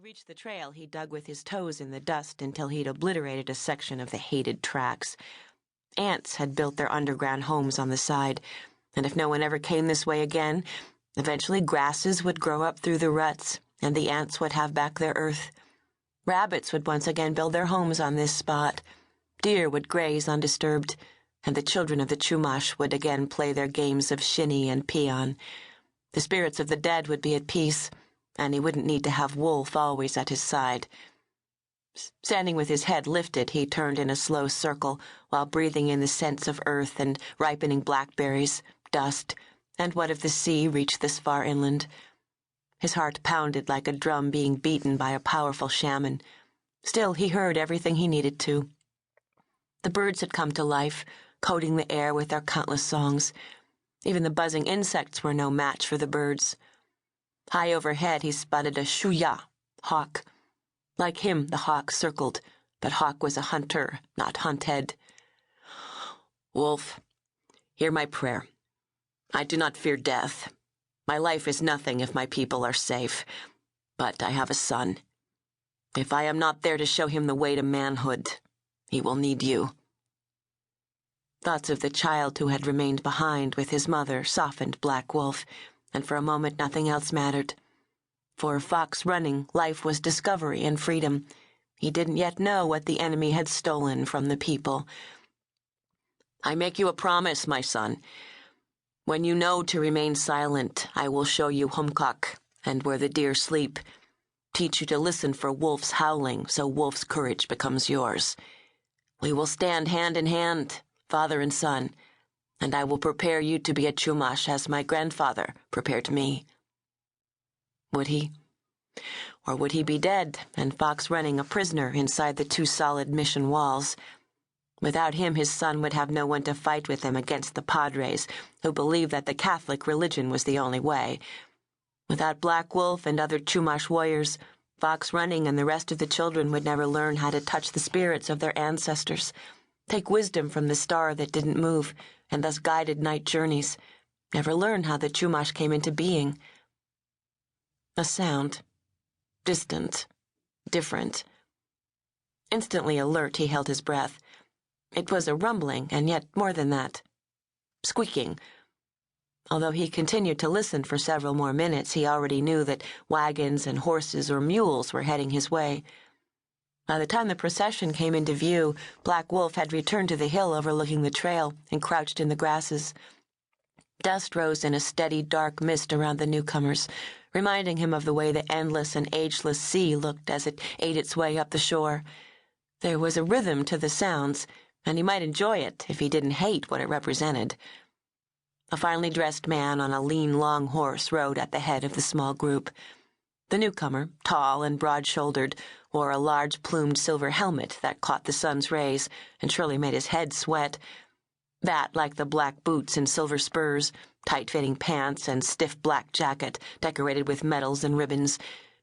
reached the trail, he dug with his toes in the dust until he'd obliterated a section of the hated tracks. Ants had built their underground homes on the side, and if no one ever came this way again, eventually grasses would grow up through the ruts, and the ants would have back their earth. Rabbits would once again build their homes on this spot. Deer would graze undisturbed, and the children of the Chumash would again play their games of shinny and peon. The spirits of the dead would be at peace, and he wouldn't need to have Wolf always at his side. Standing with his head lifted, he turned in a slow circle while breathing in the scents of earth and ripening blackberries, dust, and what if the sea reached this far inland? His heart pounded like a drum being beaten by a powerful shaman. Still, he heard everything he needed to. The birds had come to life, coating the air with their countless songs. Even the buzzing insects were no match for the birds. High overhead he spotted a shuya, hawk. Like him, the hawk circled, but Hawk was a hunter, not hunted. Wolf, hear my prayer. I do not fear death. My life is nothing if my people are safe. But I have a son. If I am not there to show him the way to manhood, he will need you. Thoughts of the child who had remained behind with his mother softened Black Wolf, and for a moment nothing else mattered. For Fox Running, life was discovery and freedom. He didn't yet know what the enemy had stolen from the people. I make you a promise, my son. When you know to remain silent, I will show you Humcock and where the deer sleep. Teach you to listen for Wolf's howling, so Wolf's courage becomes yours. We will stand hand in hand, father and son, and I will prepare you to be a Chumash as my grandfather prepared me. Would he? Or would he be dead, and Fox Running a prisoner inside the two solid mission walls? Without him, his son would have no one to fight with him against the Padres, who believed that the Catholic religion was the only way. Without Black Wolf and other Chumash warriors, Fox Running and the rest of the children would never learn how to touch the spirits of their ancestors, take wisdom from the star that didn't move, and thus guided night journeys, never learn how the Chumash came into being. A sound. Distant. Different. Instantly alert, he held his breath. It was a rumbling, and yet more than that. Squeaking. Although he continued to listen for several more minutes, he already knew that wagons and horses or mules were heading his way. By the time the procession came into view, Black Wolf had returned to the hill overlooking the trail and crouched in the grasses. Dust rose in a steady, dark mist around the newcomers, reminding him of the way the endless and ageless sea looked as it ate its way up the shore. There was a rhythm to the sounds, and he might enjoy it if he didn't hate what it represented. A finely dressed man on a lean, long horse rode at the head of the small group. The newcomer, tall and broad-shouldered, wore a large plumed silver helmet that caught the sun's rays and surely made his head sweat. That, like the black boots and silver spurs, tight-fitting pants, and stiff black jacket decorated with medals and ribbons,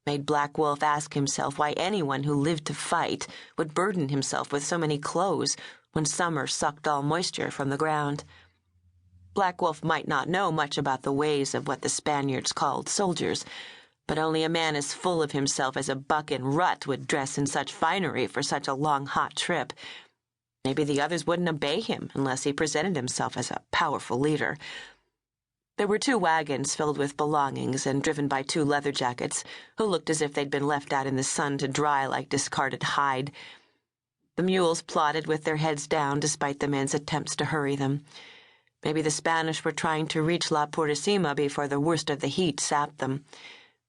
made Black Wolf ask himself why anyone who lived to fight would burden himself with so many clothes when summer sucked all moisture from the ground. Black Wolf might not know much about the ways of what the Spaniards called soldiers, but only a man as full of himself as a buck in rut would dress in such finery for such a long, hot trip. Maybe the others wouldn't obey him unless he presented himself as a powerful leader. There were 2 wagons filled with belongings and driven by 2 leather jackets who looked as if they'd been left out in the sun to dry like discarded hide. The mules plodded with their heads down despite the men's attempts to hurry them. Maybe the Spanish were trying to reach La Purísima before the worst of the heat sapped them.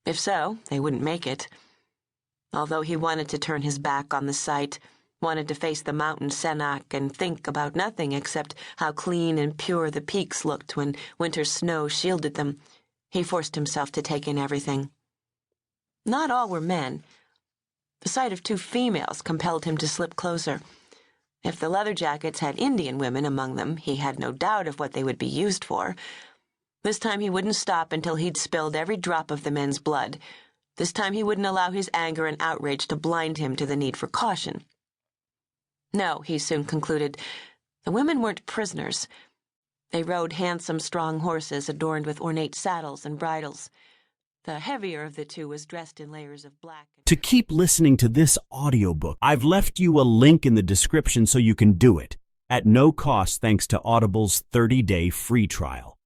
If so, they wouldn't make it. Although he wanted to turn his back on the sight, wanted to face the mountain Senac and think about nothing except how clean and pure the peaks looked when winter snow shielded them, he forced himself to take in everything. Not all were men. The sight of 2 females compelled him to slip closer. If the leather jackets had Indian women among them, he had no doubt of what they would be used for. This time he wouldn't stop until he'd spilled every drop of the men's blood. This time he wouldn't allow his anger and outrage to blind him to the need for caution. No, he soon concluded, the women weren't prisoners. They rode handsome, strong horses adorned with ornate saddles and bridles. The heavier of the two was dressed in layers of black. To keep listening to this audiobook, I've left you a link in the description so you can do it, at no cost thanks to Audible's 30-day free trial.